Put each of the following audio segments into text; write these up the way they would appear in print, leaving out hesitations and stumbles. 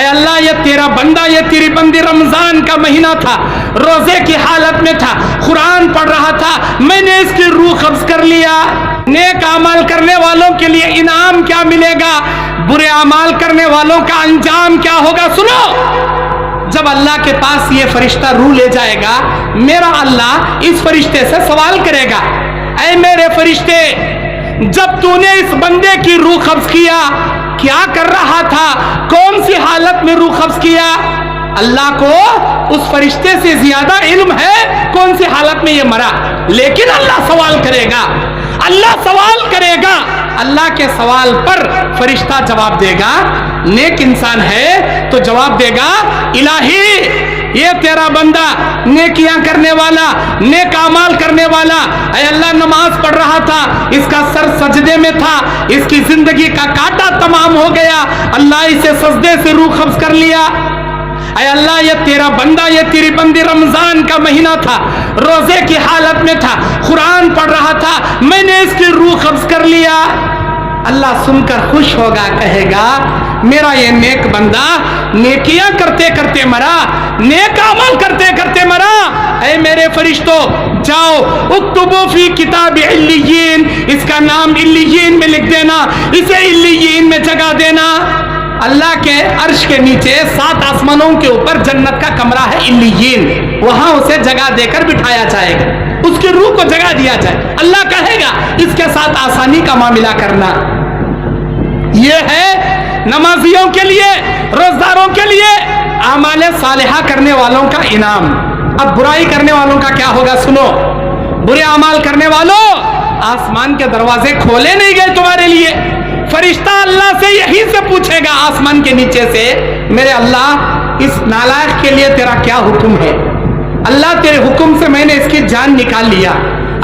اے اللہ یہ تیرا بندہ یہ تیری بندی رمضان کا مہینہ تھا، روزے کی حالت میں تھا، قرآن پڑھ رہا تھا، میں نے اس کی روح قبض کر لیا۔ نیک اعمال کرنے والوں کے لیے انعام کیا ملے گا، برے اعمال کرنے والوں کا انجام کیا ہوگا؟ سنو، جب اللہ کے پاس یہ فرشتہ روح لے جائے گا، میرا اللہ اس فرشتے سے سوال کرے گا، اے میرے فرشتے، جب تو نے اس بندے کی روح قبض کیا کیا کر رہا تھا، کون سی حالت میں روح قبض کیا؟ اللہ کو اس فرشتے سے زیادہ علم ہے کون سی حالت میں یہ مرا، لیکن اللہ سوال کرے گا، اللہ سوال کرے گا۔ اللہ کے سوال پر فرشتہ جواب دے گا، نیک انسان ہے تو جواب دے گا، الہی یہ تیرا بندہ نیکیاں کرنے والا، نیک اعمال کرنے والا، اے اللہ نماز پڑھ رہا تھا، اس کا سر سجدے میں تھا، اس کی زندگی کا کاٹا تمام ہو گیا، اللہ اسے سجدے سے روح قبض کر لیا۔ اے اللہ یہ تیرا بندہ یہ تیری بندی رمضان کا مہینہ تھا، روزے کی حالت میں تھا، قرآن پڑھ رہا تھا، میں نے اس کی روح قبض کر لیا۔ اللہ سن کر خوش ہوگا، کہے گا میرا یہ نیک بندہ نیکیاں کرتے کرتے مرا، نیک عمل کرتے کرتے مرا۔ اے میرے فرشتوں جاؤ اکتبو فی کتاب علیین، اس کا نام علیین میں لکھ دینا، اسے علیین میں جگہ دینا۔ اللہ کے عرش کے نیچے 7 آسمانوں کے اوپر جنت کا کمرہ ہے علیین، وہاں اسے جگہ دے کر بٹھایا جائے گا، اس کی روح کو جگہ دیا جائے، اللہ کہے گا اس کے ساتھ آسانی کا معاملہ کرنا۔ یہ ہے نمازیوں کے لیے، روزداروں کے لیے، اعمال صالحہ کرنے والوں کا انعام۔ اب برائی کرنے والوں کا کیا ہوگا؟ سنو، برے اعمال کرنے والوں، آسمان کے دروازے کھولے نہیں گئے تمہارے لیے، فرشتہ اللہ سے یہی سے پوچھے گا آسمان کے نیچے سے، میرے اللہ اس نالائق کے لیے تیرا کیا حکم ہے؟ اللہ تیرے حکم سے میں نے اس کی جان نکال لیا،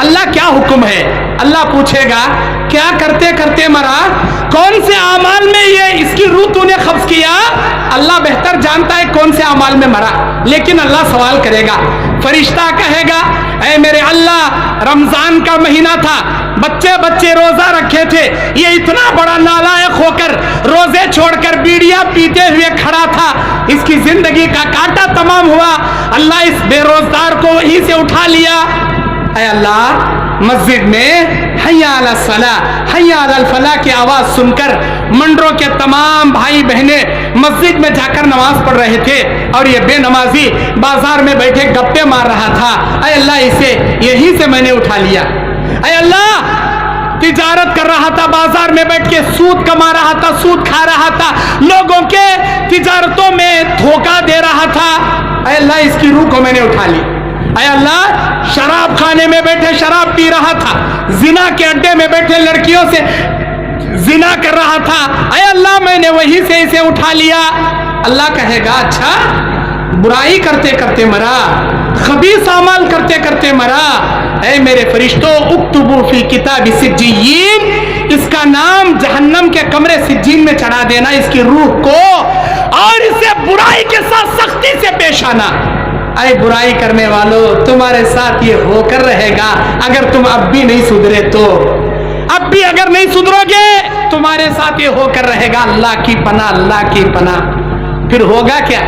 اللہ کیا حکم ہے؟ اللہ پوچھے گا کیا کرتے کرتے مرا، کون سے اعمال میں یہ اس کی روح تو نے قبض کیا؟ اللہ بہتر جانتا ہے کون سے اعمال میں مرا، لیکن اللہ سوال کرے گا، فرشتہ کہے گا اے میرے اللہ رمضان کا مہینہ تھا، بچے روزہ رکھے تھے، یہ اتنا بڑا نالائق ہو کر روزے چھوڑ کر بیڑیاں پیتے ہوئے کھڑا تھا، اس کی زندگی کا کاٹا تمام ہوا، اللہ اس بے روزگار کو وہیں سے اٹھا لیا۔ اے اللہ مسجد میں حی علی الصلاۃ حی علی الفلاح کی آواز سن کر منڈروں کے تمام بھائی بہنیں مسجد میں جا کر نماز پڑھ رہے تھے، اور یہ بے نمازی بازار میں بیٹھے گپے مار رہا تھا، اے اللہ اسے یہیں سے میں نے اٹھا لیا۔ اے اللہ تجارت کر رہا تھا، بازار میں بیٹھ کے سود کما رہا تھا، سود کھا رہا تھا، لوگوں کے تجارتوں میں دھوکہ دے رہا تھا، اے اللہ اس کی روح کو میں نے اٹھا لی۔ اے اللہ شراب خانے میں بیٹھے شراب پی رہا تھا، زنا کے اڈے میں بیٹھے لڑکیوں سے زنا کر رہا تھا، اے اللہ میں نے وہیں سے اسے اٹھا لیا۔ اللہ کہے گا اچھا برائی کرتے کرتے مرا، خبیث اعمال کرتے کرتے مرا، اے میرے فرشتوں اکتبو فی کتاب سجین، اس کا نام جہنم کے کمرے سجین میں چڑھا دینا اس کی روح کو، اور اسے برائی کے ساتھ سختی سے پیش آنا۔ اے برائی کرنے والوں تمہارے ساتھ یہ ہو کر رہے گا، اگر تم اب بھی نہیں سدھرے تو، اب بھی اگر نہیں سدھرو گے تمہارے ساتھ یہ ہو کر رہے گا۔ اللہ کی پناہ، اللہ کی پناہ۔ پھر ہوگا کیا؟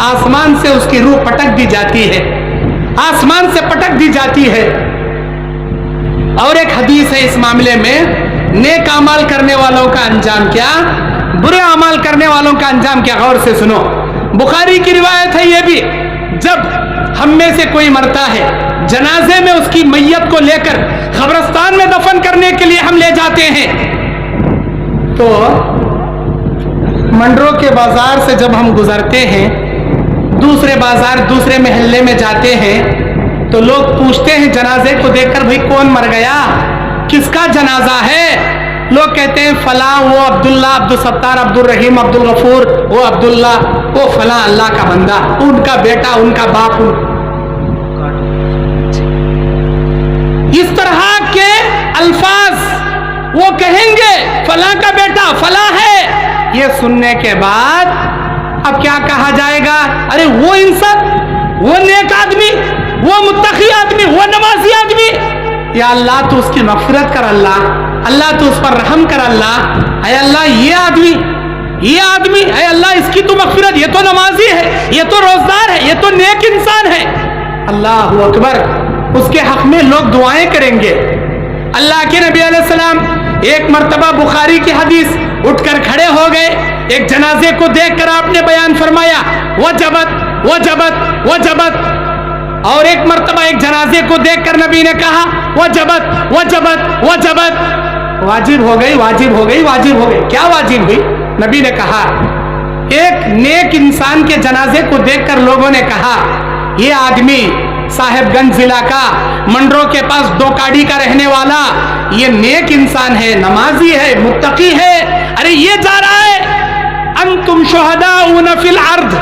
آسمان سے اس کی روح پٹک دی جاتی ہے، آسمان سے پٹک دی جاتی ہے۔ اور ایک حدیث ہے اس معاملے میں، نیک اعمال کرنے والوں کا انجام کیا، برے اعمال کرنے والوں کا انجام کیا، غور سے سنو۔ بخاری کی روایت ہے یہ بھی، جب ہم میں سے کوئی مرتا ہے، جنازے میں اس کی میت کو لے کر قبرستان میں دفن کرنے کے لیے ہم لے جاتے ہیں، تو منڈروں کے بازار سے جب ہم گزرتے ہیں، دوسرے بازار دوسرے محلے میں جاتے ہیں، تو لوگ پوچھتے ہیں جنازے کو دیکھ کر بھئی کون مر گیا، کس کا جنازہ ہے؟ لوگ کہتے ہیں فلاں، وہ عبداللہ، عبدالستار، عبدالرحیم، عبدالغفور، وہ عبداللہ، وہ فلاں اللہ کا بندہ، ان کا بیٹا، ان کا باپ۔ اس طرح کے الفاظ وہ کہیں گے، فلاں کا بیٹا فلاں ہے۔ یہ سننے کے بعد اب کیا کہا جائے گا؟ ارے وہ انسان، وہ نیک آدمی، وہ متقی آدمی، وہ نمازی آدمی، یا اللہ تو اس کی مغفرت کر، اللہ تو اس پر رحم کر، اللہ اے اللہ یہ آدمی، اے اللہ اس کی تو مغفرت، یہ تو نمازی ہے، یہ تو روزدار ہے، یہ تو نیک انسان ہے۔ اللہ اکبر، اس کے حق میں لوگ دعائیں کریں گے۔ اللہ کے نبی علیہ السلام ایک مرتبہ بخاری کی حدیث اٹھ کر کھڑے ہو گئے، ایک جنازے کو دیکھ کر آپ نے بیان فرمایا وجبت وجبت وجبت، اور ایک مرتبہ ایک جنازے کو دیکھ کر نبی نے کہا وجبت وجبت وجبت، واجب ہو گئی واجب ہو گئی واجب ہو گئی۔ کیا واجب ہوئی؟ نبی نے کہا، ایک نیک انسان کے جنازے کو دیکھ کر لوگوں نے کہا یہ آدمی صاحب گنج ضلع کا منڈرو کے پاس ڈوکاڑی کا رہنے والا، یہ نیک انسان ہے، نمازی ہے، متقی ہے، ارے یہ جا رہا ہے۔ انتم شہداؤن فی الارض،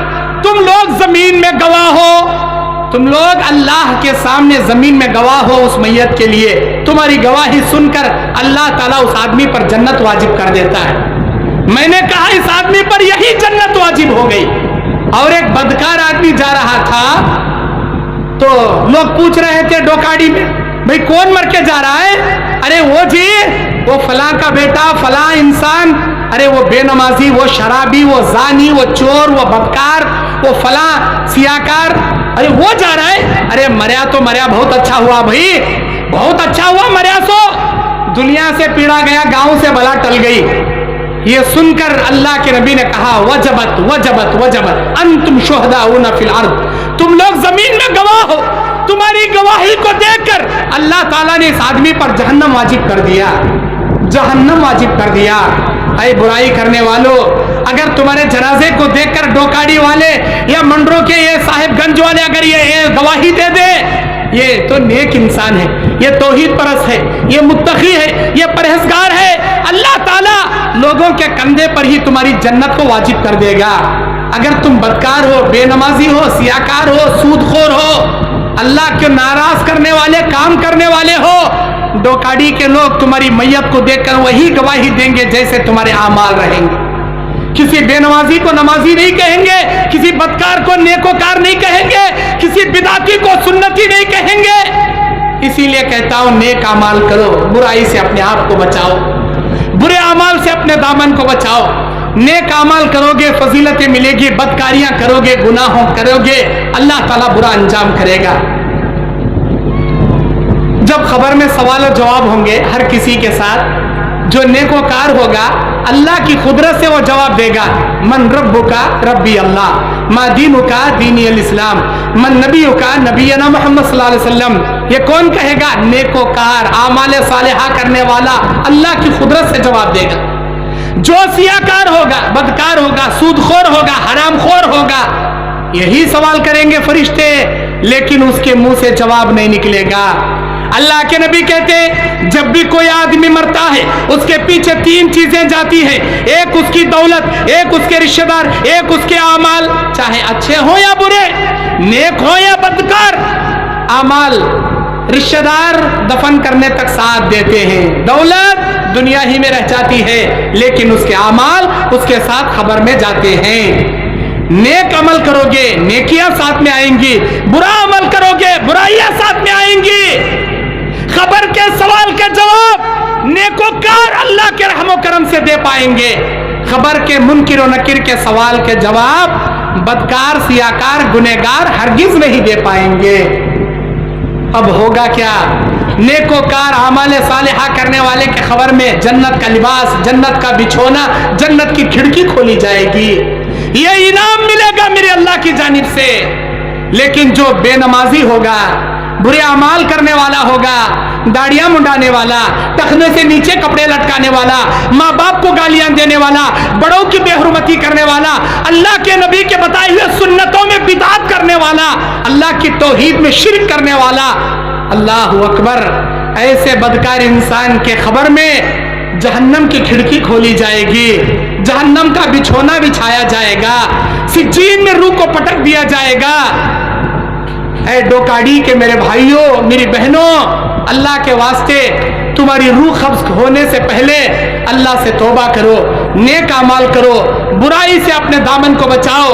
تم لوگ زمین میں گواہ ہو، تم لوگ اللہ کے سامنے زمین میں گواہ ہو اس میت کے لیے، تمہاری گواہی سن کر اللہ تعالیٰ اس آدمی پر جنت واجب کر دیتا ہے۔ میں نے کہا اس آدمی پر یہی جنت واجب ہو گئی۔ اور ایک بدکار آدمی جا رہا تھا تو لوگ پوچھ رہے تھے ڈوکاڑی میں، بھئی کون مر کے جا رہا ہے؟ ارے وہ جی وہ فلاں کا بیٹا فلاں انسان، ارے وہ بے نمازی، وہ شرابی، وہ زانی، وہ چور، وہ بدکار، وہ فلاں سیاکار، ارے وہ جا رہا ہے۔ ارے مریا تو مریا، بہت اچھا ہوا بھائی، بہت اچھا ہوا مریا، سو دنیا سے پیڑا گیا، گاؤں سے بلا ٹل گئی۔ یہ سن کر اللہ کے نبی نے کہا وجبت وجبت وجبت انتم شہداؤن فی الارض، تم لوگ زمین میں گواہ ہو، تمہاری گواہی کو دیکھ کر اللہ تعالیٰ نے اس آدمی پر جہنم واجب کر دیا، جہنم واجب کر دیا۔ اے برائی کرنے والوں، اگر تمہارے جنازے کو دیکھ کر ڈوکاڑی والے یا منڈروں کے یہ صاحب گنج والے اگر یہ گواہی دے دے، یہ تو نیک انسان ہے، یہ توحید پرست ہے، یہ متقی ہے، یہ پرہیزگار ہے، اللہ تعالیٰ لوگوں کے کندھے پر ہی تمہاری جنت کو واجب کر دے گا۔ اگر تم بدکار ہو، بے نمازی ہو، سیاکار ہو، سود خور ہو، اللہ کے ناراض کرنے والے کام کرنے والے ہو، ڈوکاڑی کے لوگ تمہاری میت کو دیکھ کر وہی گواہی دیں گے جیسے تمہارے اعمال رہیں گے۔ کسی بے نمازی کو نمازی نہیں کہیں گے، کسی بدکار کو نیکوکار نہیں کہیں گے، کسی بدعتی کو سنتی نہیں کہیں گے۔ اسی لیے کہتا ہوں نیک اعمال کرو، برائی سے اپنے آپ کو بچاؤ، برے اعمال سے اپنے دامن کو بچاؤ۔ نیک اعمال کرو گے فضیلتیں ملے گی، بدکاریاں کرو گے گناہوں کرو گے اللہ تعالیٰ برا انجام کرے گا۔ جب خبر میں سوال و جواب ہوں گے ہر کسی کے ساتھ، جو نیکوکار ہوگا اللہ کی قدرت سے وہ جواب دے گا، من ربکا ربی اللہ، ما دینکا دینی الاسلام، من نبیکا نبینا محمد صلی اللہ علیہ وسلم۔ یہ کون کہے گا؟ نیکوکار، اعمال صالحہ کرنے والا اللہ کی قدرت سے جواب دے گا۔ جو سیاکار ہوگا، بدکار ہوگا، سود خور ہوگا، حرام خور ہوگا، یہی سوال کریں گے فرشتے، لیکن اس کے منہ سے جواب نہیں نکلے گا۔ اللہ کے نبی کہتے ہیں جب بھی کوئی آدمی مرتا ہے اس کے پیچھے تین چیزیں جاتی ہیں، ایک اس کی دولت، ایک اس کے رشتہ دار، ایک اس کے اعمال، چاہے اچھے ہوں یا برے، نیک ہوں یا بدکار۔ اعمال رشتہ دار دفن کرنے تک ساتھ دیتے ہیں، دولت دنیا ہی میں رہ جاتی ہے، لیکن اس کے اعمال اس کے ساتھ خبر میں جاتے ہیں۔ نیک عمل کرو گے نیکیاں ساتھ میں آئیں گی، برا عمل کرو گے برائیاں ساتھ میں آئیں گی۔ خبر کے سوال کا جواب نیکوکار اللہ کے رحم و کرم سے دے پائیں گے، خبر کے منکر و نکر کے سوال کے جواب بدکار سیاکار گنہگار ہرگز نہیں دے پائیں گے۔ اب ہوگا کیا؟ نیکوکار اعمال صالحہ کرنے والے کے خبر میں جنت کا لباس، جنت کا بچھونا، جنت کی کھڑکی کھولی جائے گی، یہ انعام ملے گا میرے اللہ کی جانب سے۔ لیکن جو بے نمازی ہوگا، برے اعمال کرنے والا ہوگا، داڑیاں منڈانے والا، ٹخنے سے نیچے کپڑے لٹکانے والا، ماں باپ کو گالیاں دینے والا، بڑوں کی بے حرمتی کرنے والا، اللہ کے نبی کے بتائے ہوئے سنتوں میں بدعت کرنے والا، اللہ کی توحید میں شرک کرنے والا، اللہ اکبر، ایسے بدکار انسان کے خبر میں جہنم کی کھڑکی کھولی جائے گی، جہنم کا بچھونا بچھایا جائے گا، سجین میں روح کو پٹک دیا جائے گا۔ اے ڈوکاڑی کے میرے بھائیوں میری بہنوں، اللہ کے واسطے تمہاری روح قبض ہونے سے پہلے اللہ سے توبہ کرو، نیک اعمال کرو، برائی سے اپنے دامن کو بچاؤ۔